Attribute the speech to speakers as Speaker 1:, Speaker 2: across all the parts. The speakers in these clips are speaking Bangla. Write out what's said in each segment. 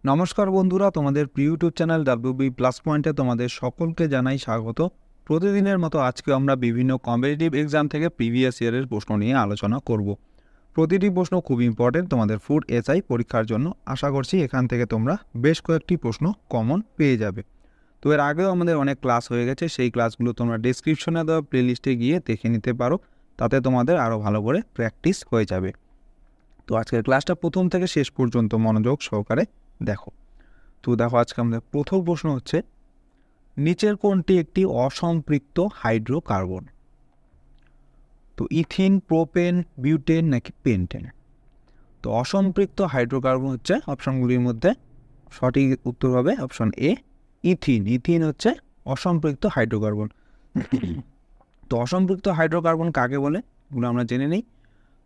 Speaker 1: নমস্কার বন্ধুরা, তোমাদের প্রিয় ইউটিউব চ্যানেল ডাব্লিউবি প্লাস পয়েন্টে তোমাদের সকলকে জানাই স্বাগত। প্রতিদিনের মতো আজকে আমরা বিভিন্ন কম্পিটিটিভ এক্সাম থেকে প্রিভিয়াস ইয়ারের প্রশ্ন নিয়ে আলোচনা করব। প্রতিটি প্রশ্ন খুব ইম্পর্টেন্ট তোমাদের ফুড এসআই পরীক্ষার জন্য। আশা করছি এখান থেকে তোমরা বেশ কয়েকটি প্রশ্ন কমন পেয়ে যাবে। তো এর আগেও আমাদের অনেক ক্লাস হয়ে গেছে, সেই ক্লাসগুলো তোমরা ডেসক্রিপশনে দেওয়া প্লেলিস্টে গিয়ে দেখে নিতে পারো, তাতে তোমাদের আরও ভালো করে প্র্যাকটিস হয়ে যাবে। তো আজকের ক্লাসটা প্রথম থেকে শেষ পর্যন্ত মনোযোগ সহকারে দেখো। তো দেখো, আজকে আমাদের প্রথম প্রশ্ন হচ্ছে, নিচের কোনটি একটি অসম্পৃক্ত হাইড্রোকার্বন? তো ইথিন, প্রোপেন, বিউটেন নাকি পেন্টেন? তো অসম্পৃক্ত হাইড্রোকার্বন হচ্ছে অপশনগুলির মধ্যে সঠিক উত্তর হবে অপশন এ, ইথিন। ইথিন হচ্ছে অসম্পৃক্ত হাইড্রোকার্বন। তো অসম্পৃক্ত হাইড্রোকার্বন কাকে বলে এগুলো আমরা জেনে নিই।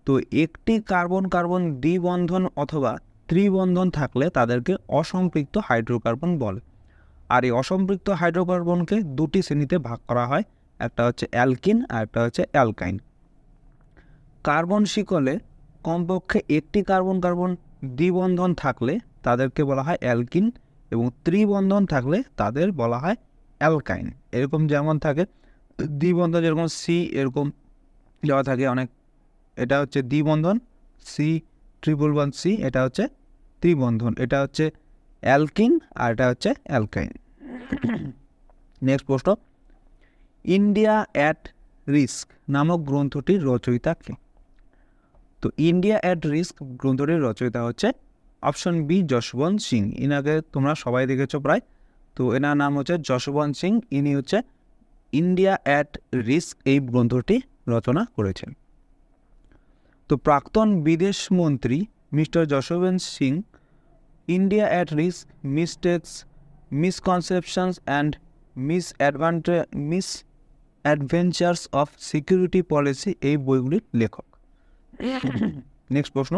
Speaker 1: তো একটি কার্বন কার্বন দ্বিবন্ধন অথবা ত্রিবন্ধন থাকলে তাদেরকে অসম্পৃক্ত হাইড্রোকার্বন বলে। আর এই অসম্পৃক্ত হাইড্রোকার্বনকে দুটি শ্রেণীতে ভাগ করা হয়, একটা হচ্ছে অ্যালকিন আর একটা হচ্ছে অ্যালকাইন। কার্বন শিকলে কমপক্ষে একটি কার্বন কার্বন দ্বিবন্ধন থাকলে তাদেরকে বলা হয় অ্যালকিন, এবং ত্রিবন্ধন থাকলে তাদের বলা হয় অ্যালকাইন। এরকম যেমন থাকে দ্বিবন্ধন, যেরকম সি এরকম দেওয়া থাকে অনেক, এটা হচ্ছে দ্বিবন্ধন সি ট্রিপল সি, এটা হচ্ছে ত্রিবন্ধন, এটা হচ্ছে অ্যালকিন আর এটা হচ্ছে অ্যালকাইন। নেক্সট প্রশ্ন, ইন্ডিয়া অ্যাট রিস্ক নামক গ্রন্থটির রচয়িতা কে? তো ইন্ডিয়া অ্যাট রিস্ক গ্রন্থটির রচয়িতা হচ্ছে অপশন বি, যশবন্ত সিং। ইনাকে তোমরা সবাই দেখেছো প্রায়। তো এনার নাম হচ্ছে যশবন্ত সিং, ইনি হচ্ছে ইন্ডিয়া অ্যাট রিস্ক এই গ্রন্থটি রচনা করেছেন। তো প্রাক্তন বিদেশ মন্ত্রী mister Yashwant Singh India at risk, mistakes, misconceptions and misadventures of security policy এই বইগুলির লেখক। নেক্সট প্রশ্ন,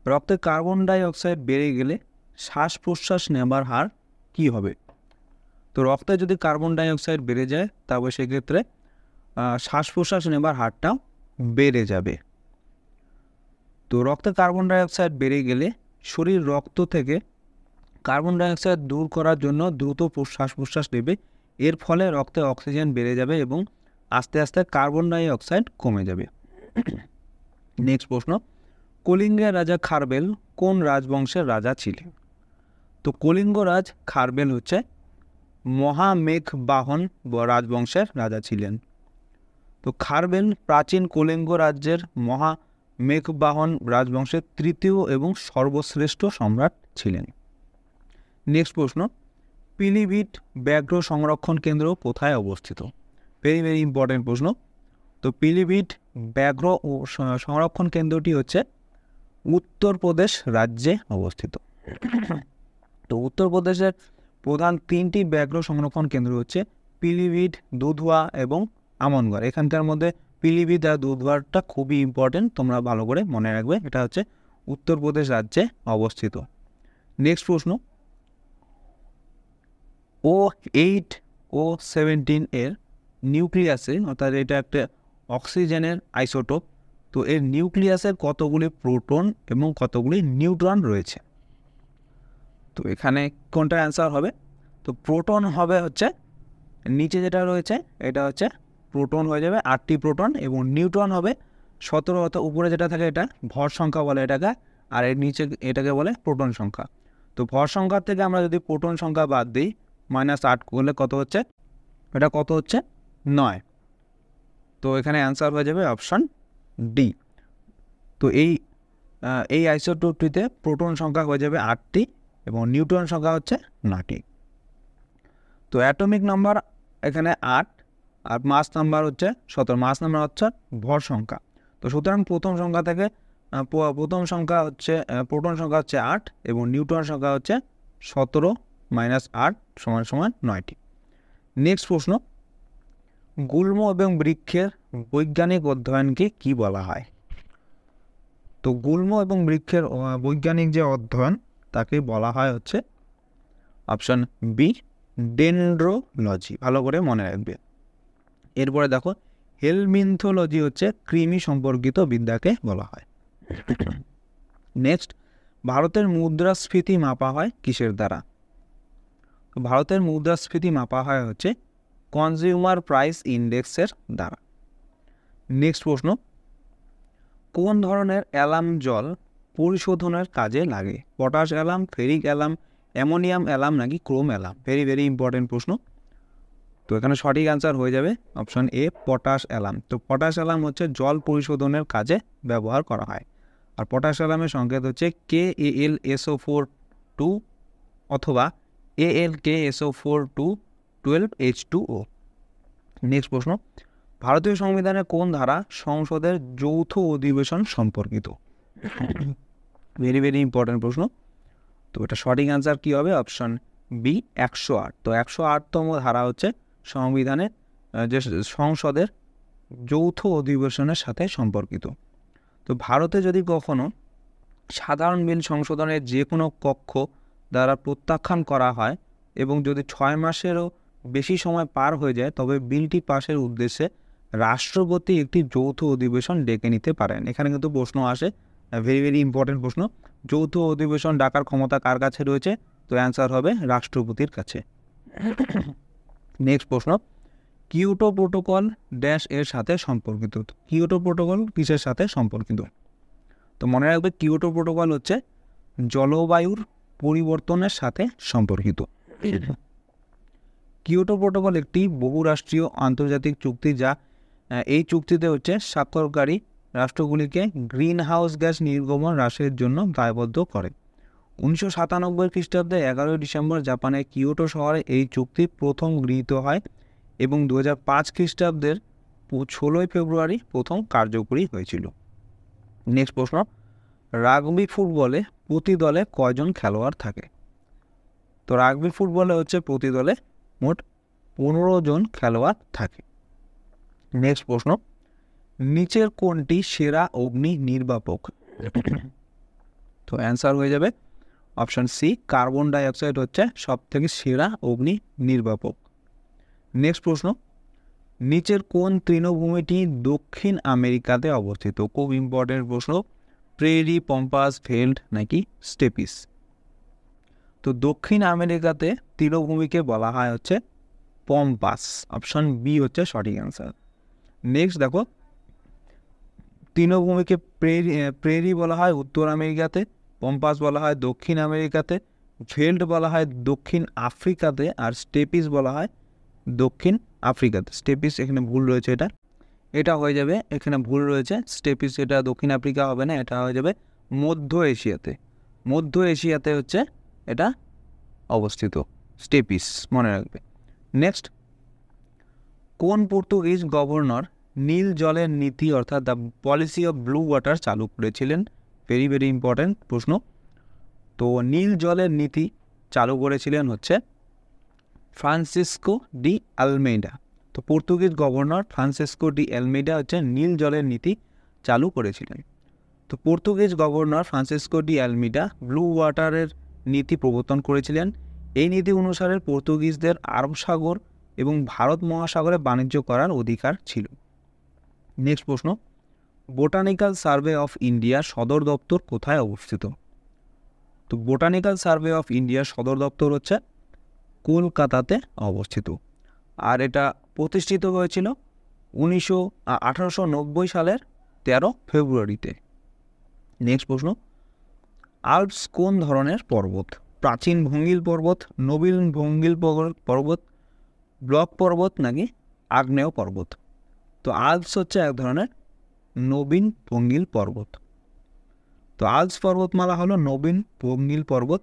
Speaker 1: রক্তে কার্বন ডাই অক্সাইড বেড়ে গেলে শ্বাস প্রশ্বাস নেবার হার কি হবে? তো রক্তে যদি কার্বন ডাই অক্সাইড বেড়ে যায় তবে সেক্ষেত্রে শ্বাস প্রশ্বাস নেবার হারটাও বেড়ে যাবে। তো রক্তে কার্বন ডাই অক্সাইড বেড়ে গেলে শরীর রক্ত থেকে কার্বন ডাই অক্সাইড দূর করার জন্য দ্রুত শ্বাস প্রশ্বাস নেবে। এর ফলে রক্তে অক্সিজেন বেড়ে যাবে এবং আস্তে আস্তে কার্বন ডাই অক্সাইড কমে যাবে। নেক্সট প্রশ্ন, কলিঙ্গের রাজা খারবেল কোন রাজবংশের রাজা ছিলেন? তো কলিঙ্গ রাজ খারবেল হচ্ছে মহামেঘবাহন রাজবংশের রাজা ছিলেন। তো খারবেল প্রাচীন কলিঙ্গ রাজ্যের মহামেঘবাহন রাজবংশের তৃতীয় এবং সর্বশ্রেষ্ঠ সম্রাট ছিলেন। নেক্সট প্রশ্ন, পিলিভিট ব্যাঘ্র সংরক্ষণ কেন্দ্র কোথায় অবস্থিত? ভেরি ভেরি ইম্পর্টেন্ট প্রশ্ন। তো পিলিভিট ব্যাঘ্র ও সংরক্ষণ কেন্দ্রটি হচ্ছে উত্তরপ্রদেশ রাজ্যে অবস্থিত। তো উত্তরপ্রদেশের প্রধান তিনটি ব্যাঘ্র সংরক্ষণ কেন্দ্র হচ্ছে পিলিভিট, দুধওয়া এবং আমনগড়। এখানকার মধ্যে পিলিভিট আর দুধওয়াটা খুবই ইম্পর্টেন্ট, তোমরা ভালো করে মনে রাখবে, এটা হচ্ছে উত্তরপ্রদেশ রাজ্যে অবস্থিত। নেক্সট প্রশ্ন, O8O17 এর নিউক্লিয়াসে, অর্থাৎ এটা একটা অক্সিজেনের আইসোটোপ, তো এর নিউক্লিয়াসের কতগুলি প্রোটন এবং কতগুলি নিউট্রন রয়েছে? তো এখানে কোনটা অ্যান্সার হবে? তো প্রোটন হবে হচ্ছে নিচে যেটা রয়েছে, এটা হচ্ছে প্রোটন হয়ে যাবে 8টি প্রোটন, এবং নিউট্রন হবে 17, অর্থাৎ উপরে যেটা থাকে এটা ভর সংখ্যা বলে এটাকে, আর এর নিচে এটাকে বলে প্রোটন সংখ্যা। তো ভর সংখ্যার থেকে আমরা যদি প্রোটন সংখ্যা বাদ দিই, -8 করলে কত হচ্ছে? এটা কত হচ্ছে? 9। তো এখানে অ্যান্সার হয়ে যাবে অপশন ডি। তো এই আইসোটোপটিতে প্রোটন সংখ্যা হয়ে যাবে 8টি এবং নিউট্রন সংখ্যা হচ্ছে 9টি। তো অ্যাটমিক নাম্বার এখানে 8 আর মাস নাম্বার হচ্ছে 17। মাস নাম্বার হচ্ছে ভর সংখ্যা। তো সুতরাং প্রথম সংখ্যা থেকে প্রথম সংখ্যা হচ্ছে প্রোটন সংখ্যা হচ্ছে 8 এবং নিউট্রন সংখ্যা হচ্ছে 17 - 8 = 9টি। নেক্সট প্রশ্ন, গুল্ম এবং বৃক্ষের বৈজ্ঞানিক অধ্যয়নকে কি বলা হয়? তো গুল্ম এবং বৃক্ষের বৈজ্ঞানিক যে অধ্যয়ন তাকে বলা হয় হচ্ছে অপশন বি, ডেনড্রোলজি। ভালো করে মনে রাখবে। এরপরে দেখো, হেলমিনথোলজি হচ্ছে কৃমি সম্পর্কিত বিদ্যাকে বলা হয়। নেক্সট, ভারতের মুদ্রাস্ফীতি মাপা হয় কিসের দ্বারা? তো ভারতের মুদ্রাস্ফীতি মাপা হয় হচ্ছে কনজিউমার প্রাইস ইন্ডেক্সের দ্বারা। নেক্সট প্রশ্ন, কোন ধরনের অ্যালার্ম জল পরিশোধনের কাজে লাগে? Potash alum, ferric alum, ammonium alum নাকি chrome alum? Very very important প্রশ্ন। তো এখানে সঠিক অ্যান্সার হয়ে যাবে অপশন এ, পটাশ অ্যালার্ম। তো পটাশ অ্যালার্ম হচ্ছে জল পরিশোধনের কাজে ব্যবহার করা হয়। আর পটাশ অ্যালার্মের সংকেত হচ্ছে KAlSO4 2 অথবা AlKSO4 2 12H2O। নেক্সট প্রশ্ন, ভারতীয় সংবিধানের কোন ধারা সংসদের যৌথ অধিবেশন সম্পর্কিত? ভেরি ভেরি ইম্পর্টেন্ট প্রশ্ন। তো এটা সঠিক অ্যান্সার কী হবে? Option B, 108। তো 108তম ধারা হচ্ছে সংবিধানের যে সংসদের যৌথ অধিবেশনের সাথে সম্পর্কিত। তো ভারতে যদি কখনো সাধারণ বিল সংশোধনের যে কোনো কক্ষ দ্বারা প্রত্যাখ্যান করা হয় এবং যদি 6 মাসেরও বেশি সময় পার হয়ে যায়, তবে বিলটি পাশের উদ্দেশ্যে রাষ্ট্রপতি একটি যৌথ অধিবেশন ডেকে নিতে পারেন। এখানে কিন্তু প্রশ্ন আসে, ভেরি ভেরি ইম্পর্টেন্ট প্রশ্ন, যৌথ অধিবেশন ডাকার ক্ষমতা কার কাছে রয়েছে? তো অ্যান্সার হবে রাষ্ট্রপতির কাছে। নেক্সট প্রশ্ন, কিয়োটো প্রোটোকল ড্যাশ এর সাথে সম্পর্কিত। কিয়োটো প্রোটোকল কিসের সাথে সম্পর্কিত? তো মনে রাখবে, কিয়োটো প্রোটোকল হচ্ছে জলবায়ুর পরিবর্তনের সাথে সম্পর্কিত। কিয়োটো প্রোটোকল একটি বহুরাষ্ট্রীয় আন্তর্জাতিক চুক্তি, যা এই চুক্তিতে হচ্ছে স্বাক্ষরকারী রাষ্ট্রগুলিকে গ্রিন হাউস গ্যাস নির্গমন হ্রাসের জন্য দায়বদ্ধ করে। 1997 খ্রিস্টাব্দে 11 ডিসেম্বর জাপানের কিয়োটো শহরে এই চুক্তি প্রথম গৃহীত হয় এবং 2005 খ্রিস্টাব্দের 16 ফেব্রুয়ারি প্রথম কার্যকরী হয়েছিল। নেক্সট প্রশ্ন, রাগবি ফুটবলে প্রতি দলে কয়জন খেলোয়াড় থাকে? তো রাগবি ফুটবলে হচ্ছে প্রতি দলে মোট 15 জন খেলোয়াড় থাকে। নেক্সট প্রশ্ন, নিচের কোনটি সেরা অগ্নি নির্বাপক? তো অ্যান্সার হয়ে যাবে অপশান সি, কার্বন ডাইঅক্সাইড হচ্ছে সব থেকে সেরা অগ্নি নির্বাপক। নেক্সট প্রশ্ন, নিচের কোন তৃণভূমিটি দক্ষিণ আমেরিকাতে অবস্থিত? খুব ইম্পর্টেন্ট প্রশ্ন। প্রেরি, পম্পাস, ভেল্ড নাকি স্টেপিস? তো দক্ষিণ আমেরিকাতে তৃণভূমিকে বলা হয় হচ্ছে পম্পাস। অপশন বি হচ্ছে সঠিক অ্যান্সার। নেক্সট দেখো, তৃণভূমিকে প্রেরি বলা হয় উত্তর আমেরিকাতে, পম্পাস বলা হয় দক্ষিণ আমেরিকাতে, ভেল্ড বলা হয় দক্ষিণ আফ্রিকাতে, আর স্টেপিস বলা হয় দক্ষিণ আফ্রিকাতে। স্টেপিস এখানে ভুল রয়েছে, এটা হয়ে যাবে, এখানে ভুল রয়েছে। স্টেপিস এটা দক্ষিণ আফ্রিকা হবে না, এটা হয়ে যাবে মধ্য এশিয়াতে। মধ্য এশিয়াতে হচ্ছে এটা অবস্থিত স্টেপিস, মনে রাখবে। নেক্সট, কোন পর্তুগিজ গভর্নর নীল জলের নীতি অর্থাৎ the policy of blue water চালু করেছিলেন? ভেরি ভেরি ইম্পর্ট্যান্ট প্রশ্ন। তো নীল জলের নীতি চালু করেছিলেন হচ্ছে ফ্রান্সিসকো ডি আলমেইডা। তো Portuguese governor Francisco de Almeida হচ্ছে নীল জলের নীতি চালু করেছিলেন। তো Portuguese governor Francisco de Almeida blue ওয়াটারের নীতি প্রবর্তন করেছিলেন। এই নীতি অনুসারে পর্তুগিজদের আরব সাগর এবং ভারত মহাসাগরে বাণিজ্য করার অধিকার ছিল। নেক্সট প্রশ্ন, বোটানিক্যাল সার্ভে অফ ইন্ডিয়ার সদর দপ্তর কোথায় অবস্থিত? তো বোটানিক্যাল সার্ভে অফ ইন্ডিয়ার সদর দপ্তর হচ্ছে কলকাতাতে অবস্থিত, আর এটা প্রতিষ্ঠিত হয়েছিল 1890 সালের 13 ফেব্রুয়ারিতে। নেক্সট প্রশ্ন, আল্পস কোন ধরনের পর্বত? প্রাচীন ভঙ্গিল পর্বত, নবীন ভঙ্গিল পর্বত, ব্লক পর্বত নাকি আগ্নেয় পর্বত? তো আল্পস হচ্ছে এক ধরনের নবীন ভঙ্গিল পর্বত। তো আল্পস পর্বতমালা হলো নবীন ভঙ্গিল পর্বত।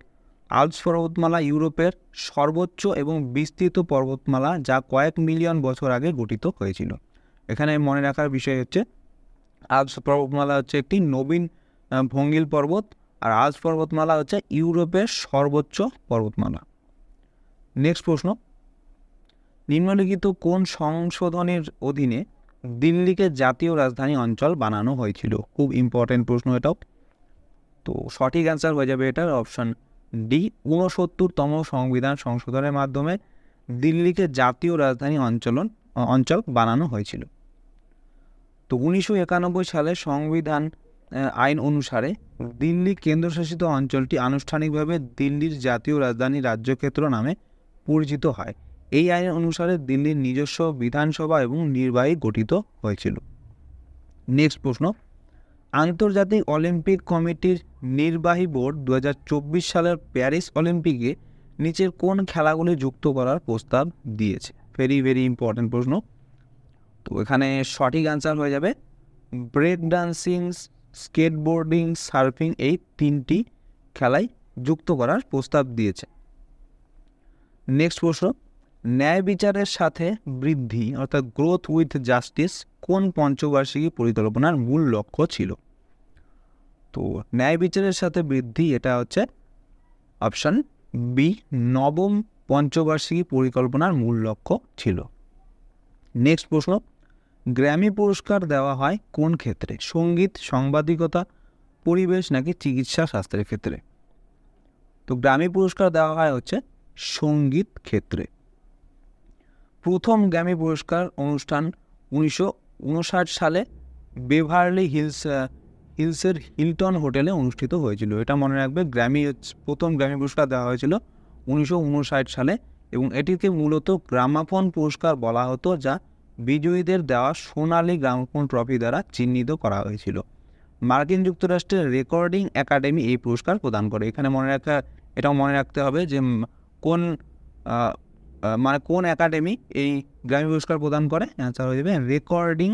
Speaker 1: আল্পস পর্বতমালা ইউরোপের সর্বোচ্চ এবং বিস্তৃত পর্বতমালা, যা কয়েক মিলিয়ন বছর আগে গঠিত হয়েছিল। এখানে মনে রাখার বিষয় হচ্ছে আল্পস পর্বতমালা হচ্ছে একটি নবীন ভঙ্গিল পর্বত, আর আল্পস পর্বতমালা হচ্ছে ইউরোপের সর্বোচ্চ পর্বতমালা। নেক্সট প্রশ্ন, নিম্নলিখিত কোন সংশোধনের অধীনে দিল্লিকে জাতীয় রাজধানী অঞ্চল বানানো হয়েছিল? খুব ইম্পর্টেন্ট প্রশ্ন এটাও। তো সঠিক অ্যান্সার হয়ে যাবে এটার অপশান ডি, 69তম সংবিধান সংশোধনের মাধ্যমে দিল্লিকে জাতীয় রাজধানী অঞ্চল বানানো হয়েছিল। তো 1991 সালে সংবিধান আইন অনুসারে দিল্লি কেন্দ্রশাসিত অঞ্চলটি আনুষ্ঠানিকভাবে দিল্লির জাতীয় রাজধানী রাজ্যক্ষেত্র নামে পরিচিত হয়। এই আইন অনুসারে দিল্লির নিজস্ব বিধানসভা এবং নির্বাহী গঠিত হয়েছিল। নেক্সট প্রশ্ন, আন্তর্জাতিক অলিম্পিক কমিটির নির্বাহী বোর্ড 2024 সালের প্যারিস অলিম্পিকে নিচের কোন খেলাগুলি যুক্ত করার প্রস্তাব দিয়েছে? ভেরি ভেরি ইম্পর্টেন্ট প্রশ্ন। তো এখানে সঠিক অ্যান্সার হয়ে যাবে ব্রেক ডান্সিং, স্কেটবোর্ডিং, সার্ফিং, এই 3টি খেলায় যুক্ত করার প্রস্তাব দিয়েছে। নেক্সট প্রশ্ন, ন্যায় বিচারের সাথে বৃদ্ধি অর্থাৎ গ্রোথ উইথ জাস্টিস কোন পঞ্চবার্ষিকী পরিকল্পনার মূল লক্ষ্য ছিল? তো ন্যায় বিচারের সাথে বৃদ্ধি এটা হচ্ছে অপশন বি, নবম পঞ্চবার্ষিকী পরিকল্পনার মূল লক্ষ্য ছিল। নেক্সট প্রশ্ন, গ্র্যামি পুরস্কার দেওয়া হয় কোন ক্ষেত্রে? সঙ্গীত, সাংবাদিকতা, পরিবেশ নাকি চিকিৎসা শাস্ত্রের ক্ষেত্রে? তো গ্র্যামি পুরস্কার দেওয়া হয় হচ্ছে সঙ্গীত ক্ষেত্রে। প্রথম গ্র্যামি পুরস্কার অনুষ্ঠান 1959 সালে বেভারলি হিলসের হিলটন হোটেলে অনুষ্ঠিত হয়েছিল। এটা মনে রাখবে, প্রথম গ্র্যামি পুরস্কার দেওয়া হয়েছিল 1959 সালে এবং এটিকে মূলত গ্রামাফোন পুরস্কার বলা হতো, যা বিজয়ীদের দেওয়া সোনালী গ্রামাফোন ট্রফি দ্বারা চিহ্নিত করা হয়েছিল। মার্কিন যুক্তরাষ্ট্রের রেকর্ডিং একাডেমি এই পুরস্কার প্রদান করে। এখানে এটাও মনে রাখতে হবে যে কোন একাডেমি এই গ্র্যামি পুরস্কার প্রদান করে। অ্যান্সার হয়ে যাবে রেকর্ডিং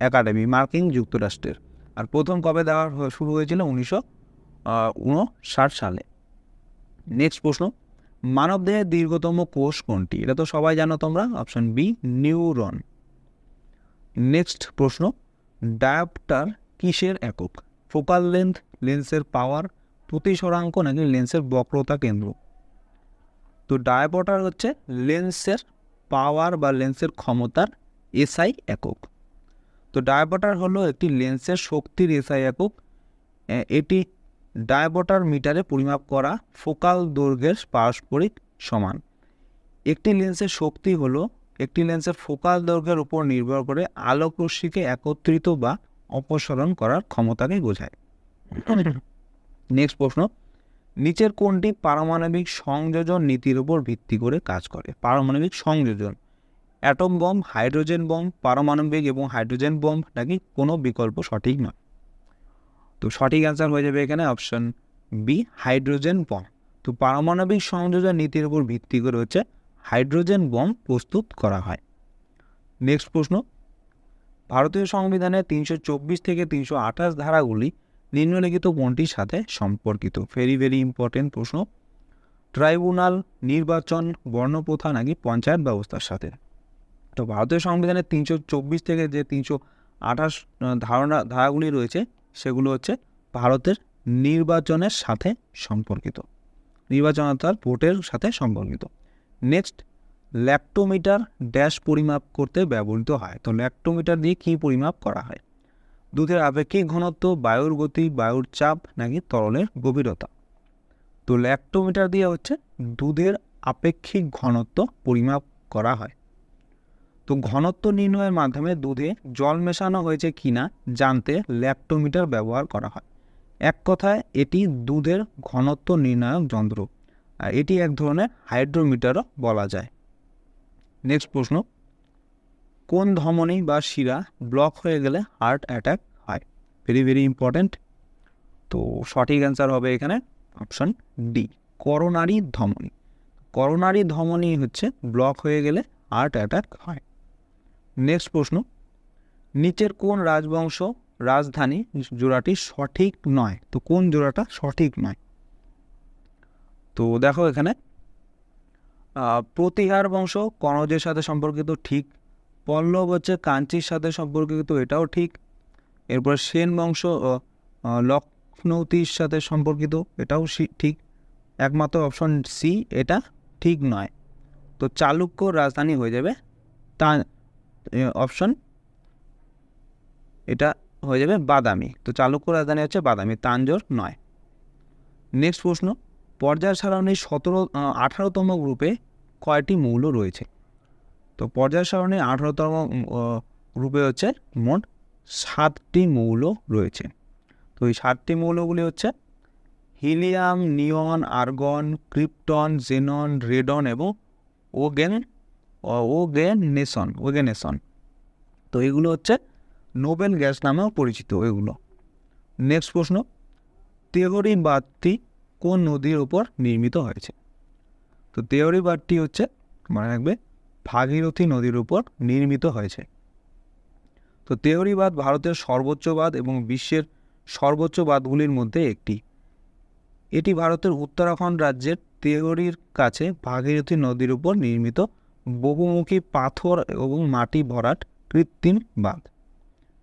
Speaker 1: একাডেমি, মার্কিন যুক্তরাষ্ট্রের। আর প্রথম কবে দেওয়া শুরু হয়েছিল? 1959 সালে। নেক্সট প্রশ্ন, মানবদেহের দীর্ঘতম কোষ কোনটি? এটা তো সবাই জানো তোমরা, অপশন বি, নিউরন। নেক্সট প্রশ্ন, ডায়োপ্টার কিসের একক? ফোকাল লেন্থ, লেন্সের পাওয়ার, প্রতিসরাঙ্ক নাকি লেন্সের বক্রতা কেন্দ্র? তো ডায়োপ্টার হচ্ছে লেন্সের পাওয়ার বা লেন্সের ক্ষমতার এসআই একক। তো ডায়োপ্টার হলো একটি লেন্সের শক্তির এসআই একক। এটি ডায়োপ্টার মিটারে পরিমাপ করা ফোকাল দৈর্ঘ্যের পারস্পরিক সমান। একটি লেন্সের শক্তি হলো একটি লেন্সের ফোকাল দৈর্ঘ্যের উপর নির্ভর করে আলোক রশ্মিকে একত্রিত বা অপসারণ করার ক্ষমতাকে বোঝায়। নেক্সট প্রশ্ন, নিচের কোনটি পারমাণবিক সংযোজন নীতির উপর ভিত্তি করে কাজ করে? পারমাণবিক সংযোজন, অ্যাটম বম্ব, হাইড্রোজেন বম্ব, পারমাণবিক এবং হাইড্রোজেন বম্ব নাকি কোনো বিকল্প সঠিক নয়? তো সঠিক অ্যান্সার হয়ে যাবে এখানে অপশন বি, হাইড্রোজেন বম্ব। তো পারমাণবিক সংযোজন নীতির উপর ভিত্তি করে হচ্ছে হাইড্রোজেন বম্ব প্রস্তুত করা হয়। নেক্সট প্রশ্ন, ভারতীয় সংবিধানের 324 থেকে 328 ধারাগুলি নিম্নলিখিত কোনটির সাথে সম্পর্কিত? ভেরি ভেরি ইম্পর্টেন্ট প্রশ্ন। ট্রাইব্যুনাল, নির্বাচন, বর্ণপ্রথা নাকি পঞ্চায়েত ব্যবস্থার সাথে? তো ভারতীয় সংবিধানের 324 থেকে যে 328 ধারাগুলি রয়েছে সেগুলো হচ্ছে ভারতের নির্বাচনের সাথে সম্পর্কিত, নির্বাচন অর্থাৎ ভোটের সাথে সম্পর্কিত। নেক্সট, ল্যাক্টোমিটার ড্যাশ পরিমাপ করতে ব্যবহৃত হয়। তো ল্যাক্টোমিটার দিয়ে কী পরিমাপ করা হয়? দুধের আপেক্ষিক ঘনত্ব, বায়ুর গতি, বায়ুর চাপ নাকি তরলের গভীরতা? তো ল্যাক্টোমিটার দিয়ে হচ্ছে দুধের আপেক্ষিক ঘনত্ব পরিমাপ করা হয়। তো ঘনত্ব নির্ণয়ের মাধ্যমে দুধে জল মেশানো হয়েছে কিনা জানতে ল্যাক্টোমিটার ব্যবহার করা হয়। এক কথায় এটি দুধের ঘনত্ব নির্ণায়ক যন্ত্র, আর এটি এক ধরনের হাইড্রোমিটারও বলা যায়। নেক্সট প্রশ্ন, কোন ধমনী বা শিরা ব্লক হয়ে গেলে হার্ট অ্যাটাক হয়? Very very important. তো সঠিক অ্যান্সার হবে এখানে অপশন ডি, করোনারি ধমনী। করোনারি ধমনী হচ্ছে ব্লক হয়ে গেলে হার্ট অ্যাটাক হয়। নেক্সট প্রশ্ন, নিচের কোন রাজবংশ রাজধানী জোড়াটি সঠিক নয়? তো কোন জোড়াটা সঠিক নয়? তো দেখো এখানে প্রতিহার বংশ কনৌজের সাথে সম্পর্কিত, ঠিক। পল্লব হচ্ছে কাঞ্চির সাথে সম্পর্কিত, এটাও ঠিক। এরপর সেন বংশ লখনৌতির সাথে সম্পর্কিত, এটাও ঠিক। একমাত্র অপশন সি এটা ঠিক নয়। তো চালুক্য রাজধানী হয়ে যাবে অপশন এটা হয়ে যাবে বাদামি। তো চালুক্য রাজধানী হচ্ছে বাদামি, তাঞ্জোর নয়। নেক্সট প্রশ্ন, পর্যায় সারণীর 18তম গ্রুপে কয়টি মৌল রয়েছে? তো পর্যায় সারণীর 18তম গ্রুপে হচ্ছে মোট 7টি মৌল রয়েছে। এই 7টি মৌলগুলি হচ্ছে হিলিয়াম, নিয়ন, আর্গন, ক্রিপ্টন, জেনন, রেডন এবং ওগেনেসন। তো এগুলো হচ্ছে নোবেল গ্যাস নামেও পরিচিত এগুলো। নেক্সট প্রশ্ন, তেহরি বাঁধটি কোন নদীর উপর নির্মিত হয়েছে? তো তেহরি বাঁধটি হচ্ছে মনে রাখবে ভাগীরথী নদীর উপর নির্মিত হয়েছে। তো তেহরি বাঁধ ভারতের সর্বোচ্চ বাঁধ এবং বিশ্বের সর্বোচ্চ বাঁধগুলির মধ্যে একটি। এটি ভারতের উত্তরাখণ্ড রাজ্যের তেহরির কাছে ভাগীরথী নদীর উপর নির্মিত বহুমুখী পাথর এবং মাটি ভরাট কৃত্রিম বাঁধ।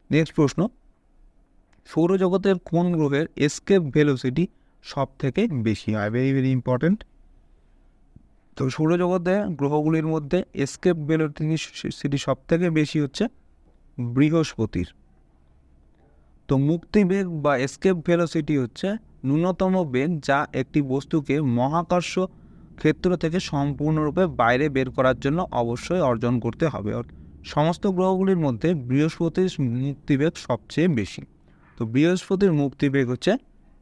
Speaker 1: নেক্সট প্রশ্ন, সৌরজগতের কোন গ্রহের এসকেপ ভেলোসিটি সব থেকে বেশি হয়? Very very important. তো সৌরজগতের গ্রহগুলির মধ্যে এসকেপ ভেলোসিটি সব থেকে বেশি হচ্ছে বৃহস্পতির। তো মুক্তিবেগ বা এসকেপ ভেলোসিটি হচ্ছে ন্যূনতম বেগ যা একটি বস্তুকে মহাকর্ষ ক্ষেত্র থেকে সম্পূর্ণরূপে বাইরে বের করার জন্য অবশ্যই অর্জন করতে হবে। সমস্ত গ্রহগুলির মধ্যে বৃহস্পতির মুক্তিবেগ সবচেয়ে বেশি। তো বৃহস্পতির মুক্তিবেগ হচ্ছে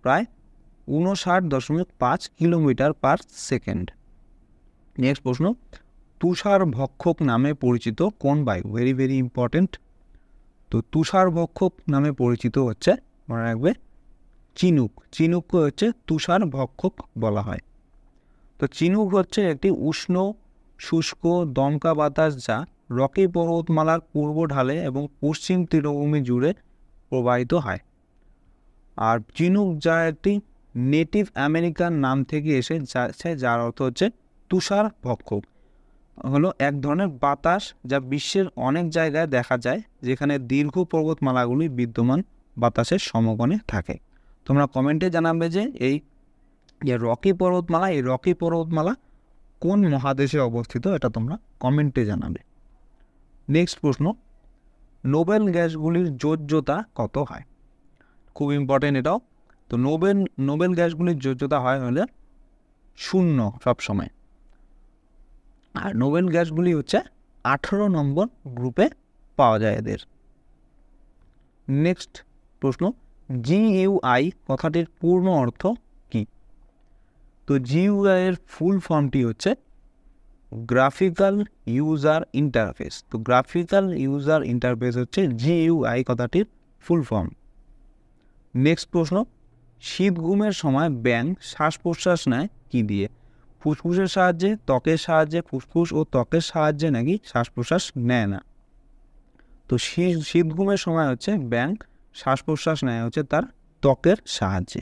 Speaker 1: প্রায় 59.5 কিলোমিটার পার সেকেন্ড। নেক্সট প্রশ্ন, তুষার ভক্ষক নামে পরিচিত কোন বায়ু? Very very important. তো তুষার ভক্ষক নামে পরিচিত হচ্ছে মনে রাখবে চিনুক। চিনুককে হচ্ছে তুষার ভক্ষক বলা হয়। তো চিনুক হচ্ছে একটি উষ্ণ শুষ্ক দমকা বাতাস যা রকি পর্বতমালার পূর্ব ঢালে এবং পশ্চিম তীরভূমি জুড়ে প্রবাহিত হয়। আর চিনুক যা একটি নেটিভ আমেরিকান নাম থেকে এসে যাচ্ছে, যার অর্থ হচ্ছে তুষার ভক্ষক, হলো এক ধরনের বাতাস যা বিশ্বের অনেক জায়গায় দেখা যায় যেখানে দীর্ঘ পর্বতমালাগুলি বিদ্যমান বাতাসের সমগণে থাকে। তোমরা কমেন্টে জানাবে যে এই রকি পর্বতমালা কোন মহাদেশে অবস্থিত, এটা তোমরা কমেন্টে জানাবে। নেক্সট প্রশ্ন, নোবেল গ্যাসগুলির যোজ্যতা কত হয়? খুব ইম্পর্টেন্ট এটাও। তো নোবেল গ্যাসগুলির যোজ্যতা হয় হলে 0 সবসময়। আর নোবেল গ্যাসগুলি হচ্ছে 18 নম্বর গ্রুপে পাওয়া যায় এদের। নেক্সট প্রশ্ন, GUI কথাটির পূর্ণ অর্থ কি? তো GUI এর ফুল ফর্মটি হচ্ছে গ্রাফিক্যাল ইউজার ইন্টারফেস। তো গ্রাফিক্যাল ইউজার ইন্টারফেস হচ্ছে GUI কথাটির ফুল ফর্ম। নেক্সট প্রশ্ন, শীত ঘুমের সময় ব্যাঙ শ্বাস প্রশ্বাস নেয় কি দিয়ে? ফুসফুসের সাহায্যে, ত্বকের সাহায্যে। ফুসফুস ও ত্বকের সাহায্যে নাকি শ্বাস প্রশ্বাস নেয় না। তো শীত ঘুমের সময় হচ্ছে ব্যাঙ শ্বাস প্রশ্বাস নেয় হচ্ছে তার ত্বকের সাহায্যে।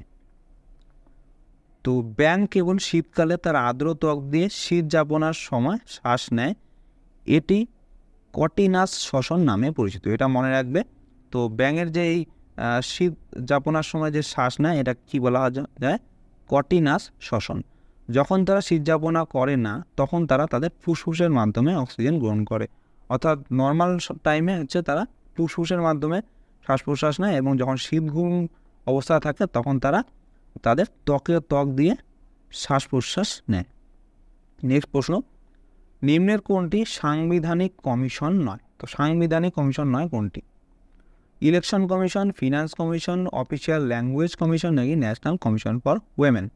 Speaker 1: তো ব্যাঙ কেবল শীতকালে তার আর্দ্র ত্বক দিয়ে শীত যাপনার সময় শ্বাস নেয়। এটি কটিনাস শ্বসন নামে পরিচিত। এটা মনে রাখবে। তো ব্যাঙের যে এই শীত যাপনার সময় যে শ্বাস নেয় এটা কি বলা যায়? কটিনাস শ্বসন। যখন তারা শীত যাপনা করে না তখন তারা তাদের ফুসফুসের মাধ্যমে অক্সিজেন গ্রহণ করে। অর্থাৎ নর্মাল টাইমে হচ্ছে তারা ফুসফুসের মাধ্যমে শ্বাস প্রশ্বাস নেয় এবং যখন শীত ঘুম অবস্থায় থাকে তখন তারা তাদের ত্বক দিয়ে শ্বাস প্রশ্বাস নেয়। নেক্সট প্রশ্ন, নিম্নের কোনটি সাংবিধানিক কমিশন নয়? তো সাংবিধানিক কমিশন নয় কোনটি? Election commission, finance commission, official language commission নাকি ন্যাশনাল কমিশন ফর উইমেন?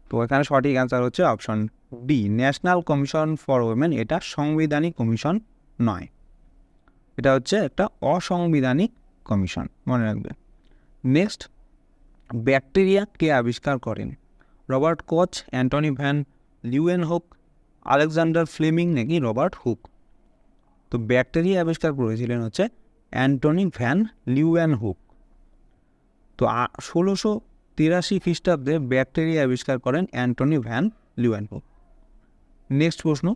Speaker 1: তো এখানে সঠিক অ্যান্সার হচ্ছে option D, national commission for women. এটা সাংবিধানিক কমিশন নয়, এটা হচ্ছে একটা অসাংবিধানিক কমিশন, মনে রাখবে। নেক্সট, ব্যাকটেরিয়া কে আবিষ্কার করেন? Robert Koch, Antonie van Leeuwenhoek, Alexander Fleming নাকি রবার্ট হুক? তো ব্যাকটেরিয়া আবিষ্কার করেছিলেন হচ্ছে অ্যান্টনি ভ্যান লিউয়েনহুক। তো 1683 খ্রিস্টাব্দে ব্যাকটেরিয়া আবিষ্কার করেন অ্যান্টনি ভ্যান লিউয়েনহুক। নেক্সট প্রশ্ন,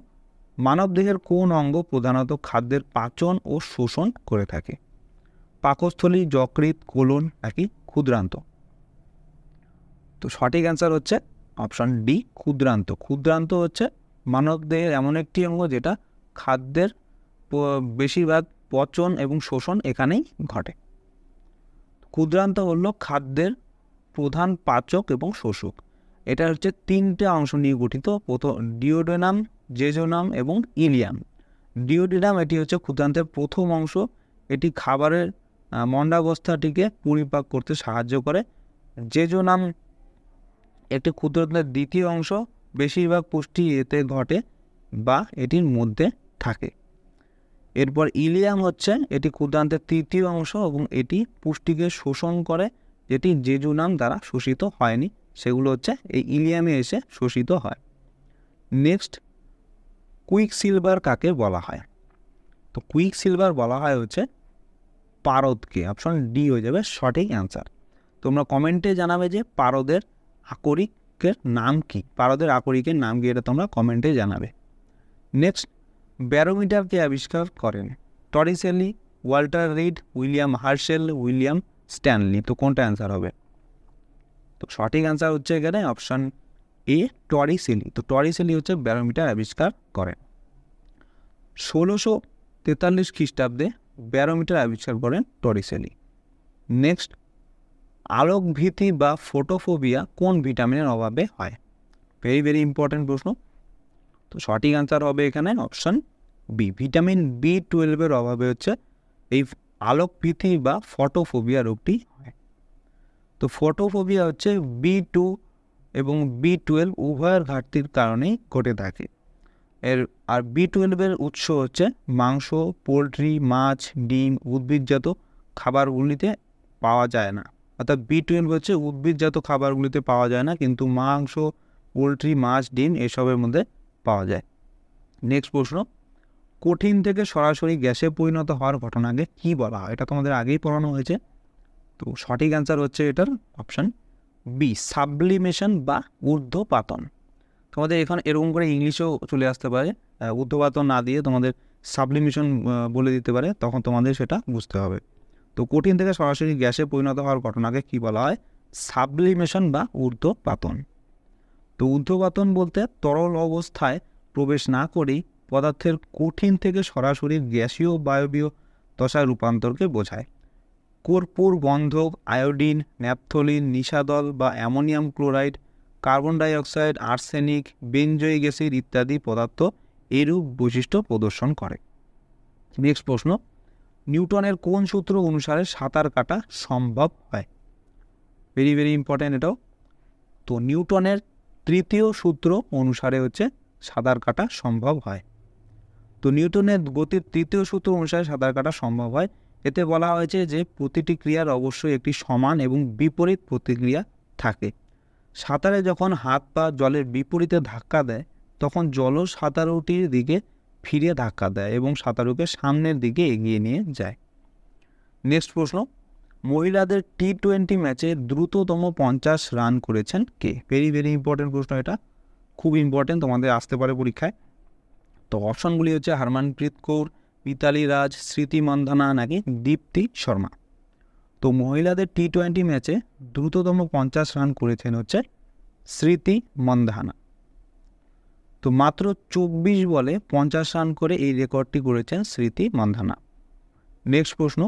Speaker 1: মানবদেহের কোন অঙ্গ প্রধানত খাদ্যের পাচন ও শোষণ করে থাকে? পাকস্থলী, যকৃৎ, কোলন নাকি ক্ষুদ্রান্ত? তো সঠিক অ্যান্সার হচ্ছে অপশন ডি, ক্ষুদ্রান্ত। ক্ষুদ্রান্ত হচ্ছে মানবদেহের এমন একটি অঙ্গ যেটা খাদ্যের বেশিরভাগ পচন এবং শোষণ এখানেই ঘটে। ক্ষুদ্রান্ত হলো খাদ্যের প্রধান পাচক এবং শোষক। এটা হচ্ছে 3টে অংশ নিয়ে গঠিত। প্রথম ডিওডেনাম, জেজোনাম এবং ইলিয়াম। ডিওডেনাম এটি হচ্ছে ক্ষুদ্রান্তের প্রথম অংশ। এটি খাবারের মন্দাবস্থাটিকে পরিপাক করতে সাহায্য করে। জেজুনাম একটি ক্ষুদ্রতন্ত্রের দ্বিতীয় অংশ, বেশিরভাগ পুষ্টি এতে ঘটে বা এটির মধ্যে থাকে। এরপর ইলিয়াম হচ্ছে এটি ক্ষুদ্রান্তের তৃতীয় অংশ এবং এটি পুষ্টিকে শোষণ করে, যেটি জেজুনাম দ্বারা শোষিত হয়নি, সেগুলো হচ্ছে এই ইলিয়ামে এসে শোষিত হয়। নেক্সট, কুইক সিলভার কাকে বলা হয়? তো কুইক সিলভার বলা হয় হচ্ছে পারদকে। অপশন ডি হয়ে যাবে সঠিক অ্যান্সার। তোমরা কমেন্টে জানাবে যে পারদের আকরিকের নাম কি, পারদের আকরিকের নাম কি, এটা তোমরা কমেন্টে জানাবে। নেক্সট, ব্যারোমিটারকে আবিষ্কার করেন? Torricelli, Walter read, William Herschel, William Stanley. তো কোনটা অ্যান্সার হবে? তো সঠিক অ্যান্সার হচ্ছে এখানে অপশন এ, টরিসেলি। তো টরিসেলি হচ্ছে ব্যারোমিটার আবিষ্কার করেন। 1643 খ্রিস্টাব্দে ব্যারোমিটার আবিষ্কার করেন টরিসেলি। নেক্সট, আলোকভীতি বা ফোটোফোবিয়া কোন ভিটামিনের অভাবে হয়? ভেরি ভেরি ইম্পর্টেন্ট প্রশ্ন। তো সঠিক অ্যান্সার হবে এখানে অপশন বি, ভিটামিন B12 অভাবে হচ্ছে এই আলোকভীতি বা ফটোফোবিয়া রোগটি হয়। তো ফটোফোবিয়া হচ্ছে B2 এবং B12 উভয়ের ঘাটতির কারণেই ঘটে থাকে। আর B12 উৎস হচ্ছে মাংস, পোলট্রি, মাছ, ডিম, উদ্ভিদজাত খাবারগুলিতে পাওয়া যায় না। অর্থাৎ B12 হচ্ছে উদ্ভিদজাত খাবারগুলিতে পাওয়া যায় না, কিন্তু মাংস, পোলট্রি, মাছ, ডিম এসবের মধ্যে পাওয়া যায়। নেক্সট প্রশ্ন, কঠিন থেকে সরাসরি গ্যাসে পরিণত হওয়ার ঘটনাকে কি বলা হয়? এটা তোমাদের আগেই পড়ানো হয়েছে। তো সঠিক অ্যান্সার হচ্ছে এটার অপশান বি, সাবলিমেশন বা ঊর্ধ্বপাতন। তোমাদের এখানে এরকম করে ইংলিশেও চলে আসতে পারে, ঊর্ধ্বপাতন না দিয়ে তোমাদের সাবলিমেশন বলে দিতে পারে, তখন তোমাদের সেটা বুঝতে হবে। তো কঠিন থেকে সরাসরি গ্যাসে পরিণত হওয়ার ঘটনাকে কি বলা হয়? সাবলিমেশন বা ঊর্ধ্বপাতন। তো ঊর্ধ্বপাতন বলতে তরল অবস্থায় প্রবেশ না করেই পদার্থের কঠিন থেকে সরাসরি গ্যাসীয় বায়বীয় দশায় রূপান্তরকে বোঝায়। কর্পূর গন্ধক, আয়োডিন, ন্যাপথলিন, নিশাদল বা ammonium chloride, carbon dioxide, arsenic, benzoic acid ইত্যাদি পদার্থ এরূপ বৈশিষ্ট্য প্রদর্শন করে। নেক্সট প্রশ্ন, নিউটনের কোন সূত্র অনুসারে সাঁতার কাটা সম্ভব হয়? ভেরি ভেরি ইম্পর্ট্যান্ট এটাও। তো নিউটনের তৃতীয় সূত্র অনুসারে হচ্ছে সাঁতার কাটা সম্ভব হয়। তো নিউটনের গতির তৃতীয় সূত্র অনুসারে সাঁতার কাটা সম্ভব হয়। এতে বলা হয়েছে যে প্রতিটি ক্রিয়ার অবশ্যই একটি সমান এবং বিপরীত প্রতিক্রিয়া থাকে। সাঁতারে যখন হাত পা জলের বিপরীতে ধাক্কা দেয়, তখন জলও সাঁতারুটির দিকে ফিরে ধাক্কা দেয় এবং সাঁতারুকে সামনের দিকে এগিয়ে নিয়ে যায়। নেক্সট প্রশ্ন, মহিলাদের T20 ম্যাচে দ্রুততম 50 রান করেছেন কে? ভেরি ভেরি ইম্পর্টেন্ট প্রশ্ন, এটা খুব ইম্পর্টেন্ট, তোমাদের আসতে পারে পরীক্ষায়। তো অপশনগুলি হচ্ছে হরমনপ্রীত কৌর, মিতালি রাজ, স্মৃতি মান্ধানা নাকি দীপ্তি শর্মা। তো মহিলাদের T20 ম্যাচে দ্রুততম 50 রান করেছেন হচ্ছে স্মৃতি মান্ধানা। তো মাত্র 24 বলে 50 রান করে এই রেকর্ডটি করেছেন স্মৃতি মান্ধানা। নেক্সট প্রশ্ন,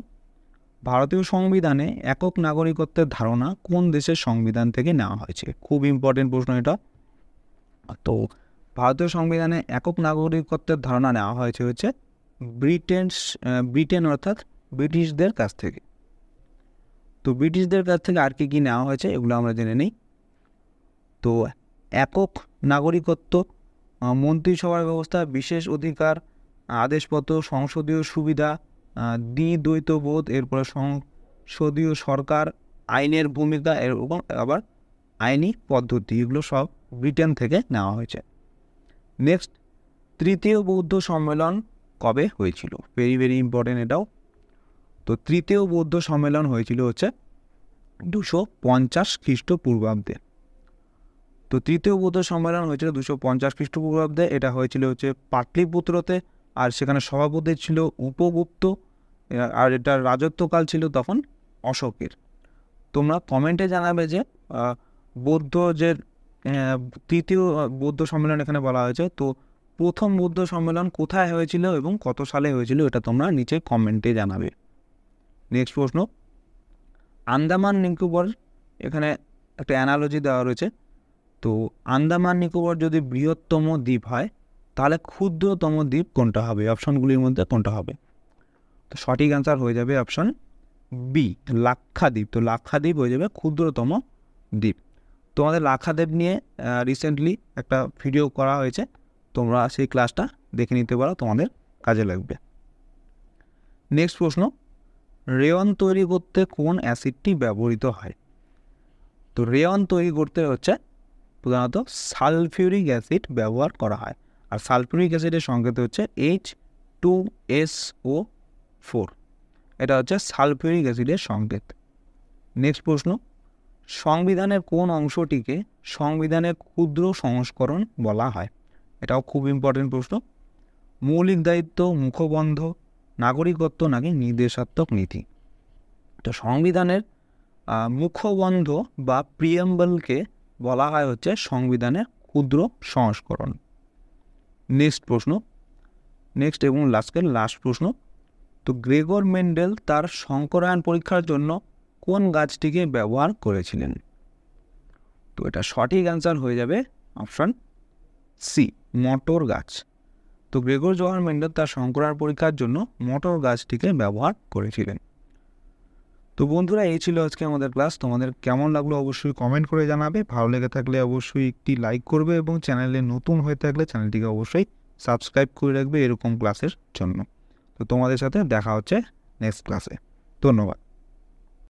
Speaker 1: ভারতীয় সংবিধানে একক নাগরিকত্বের ধারণা কোন দেশের সংবিধান থেকে নেওয়া হয়েছে? খুব ইম্পর্টেন্ট প্রশ্ন এটা। তো ভারতীয় সংবিধানে একক নাগরিকত্বের ধারণা নেওয়া হয়েছে হচ্ছে ব্রিটেন অর্থাৎ ব্রিটিশদের কাছ থেকে। তো ব্রিটিশদের কাছ থেকে আর কি নেওয়া হয়েছে এগুলো আমরা জেনে নিই। তো একক নাগরিকত্ব, মন্ত্রিসভার ব্যবস্থা, বিশেষ অধিকার, আদেশপত্র, সংসদীয় সুবিধা, দ্বিদ্বৈতবোধ, এরপরে সংসদীয় সরকার, আইনের ভূমিকা, এরকম আবার আইনি পদ্ধতি, এগুলো সব ব্রিটেন থেকে নেওয়া হয়েছে। নেক্সট, তৃতীয় বৌদ্ধ সম্মেলন কবে হয়েছিল? ভেরি ভেরি ইম্পর্টেন্ট এটাও। তো তৃতীয় বৌদ্ধ সম্মেলন হয়েছিল হচ্ছে 250 খ্রিস্টপূর্বাব্দে। তো তৃতীয় বৌদ্ধ সম্মেলন হয়েছিল 250 খ্রিস্টপূর্বাব্দে। এটা হয়েছিল হচ্ছে পাটলিপুত্রতে, আর সেখানে সভাপতি ছিল উপগুপ্ত, আর এটার রাজত্বকাল ছিল তখন অশোকের। তোমরা কমেন্টে জানাবে যে বৌদ্ধ যে তৃতীয় বৌদ্ধ সম্মেলন এখানে বলা হয়েছে, তো প্রথম বৌদ্ধ সম্মেলন কোথায় হয়েছিল এবং কত সালে হয়েছিল, এটা তোমরা নিচে কমেন্টে জানাবে। নেক্সট প্রশ্ন, আন্দামান নিকোবর, এখানে একটা অ্যানালজি দেওয়া রয়েছে। তো আন্দামান নিকোবর যদি বৃহত্তম দ্বীপ হয়, তাহলে ক্ষুদ্রতম দ্বীপ কোনটা হবে? অপশনগুলির মধ্যে কোনটা হবে? তো সঠিক অ্যান্সার হয়ে যাবে অপশন বি লাক্ষাদ্বীপ। তো লাক্ষাদ্বীপ হয়ে যাবে ক্ষুদ্রতম দ্বীপ। তোমাদের লাক্ষাদ্বীপ নিয়ে রিসেন্টলি একটা ভিডিও করা হয়েছে, তোমরা সেই ক্লাসটা দেখে নিতে পারো, তোমাদের কাজে লাগবে। নেক্সট প্রশ্ন, রেয়ন তৈরি করতে কোন অ্যাসিডটি ব্যবহৃত হয়? তো রেয়ন তৈরি করতে হচ্ছে প্রধানত সালফিউরিক অ্যাসিড ব্যবহার করা হয়, আর সালফিউরিক অ্যাসিডের সংকেত হচ্ছে H2SO4। এটা হচ্ছে সালফিউরিক অ্যাসিডের সংকেত। নেক্সট প্রশ্ন, সংবিধানের কোন অংশটিকে সংবিধানের ক্ষুদ্র সংস্করণ বলা হয়? এটাও খুব ইম্পর্টেন্ট প্রশ্ন। মৌলিক দায়িত্ব, মুখবন্ধ, নাগরিকত্ব নাকি নির্দেশাত্মক নীতি? তো সংবিধানের মুখবন্ধ বা প্রিয়াম্বলকে বলা হয় হচ্ছে সংবিধানের ক্ষুদ্র সংস্করণ। নেক্সট এবং লাস্ট প্রশ্ন, তো গ্রেগর মেন্ডেল তার সংকরায়ন পরীক্ষার জন্য কোন গাছটিকে ব্যবহার করেছিলেন? তো এটা সঠিক অ্যান্সার হয়ে যাবে অপশন সি, মটর গাছ। তো গ্রেগর জোহান মেন্ডেল তার সংকরায়ন পরীক্ষার জন্য মটর গাছটিকে ব্যবহার করেছিলেন। তো বন্ধুরা, এই ছিল আজকে আমাদের ক্লাস। তোমাদের কেমন লাগলো অবশ্যই কমেন্ট করে জানাবে। ভালো লেগে থাকলে অবশ্যই একটি লাইক করবে এবং চ্যানেলে নতুন হয়ে থাকলে চ্যানেলটিকে অবশ্যই সাবস্ক্রাইব করে রাখবে এরকম ক্লাসের জন্য। তো তোমাদের সাথে দেখা হচ্ছে নেক্সট ক্লাসে। ধন্যবাদ।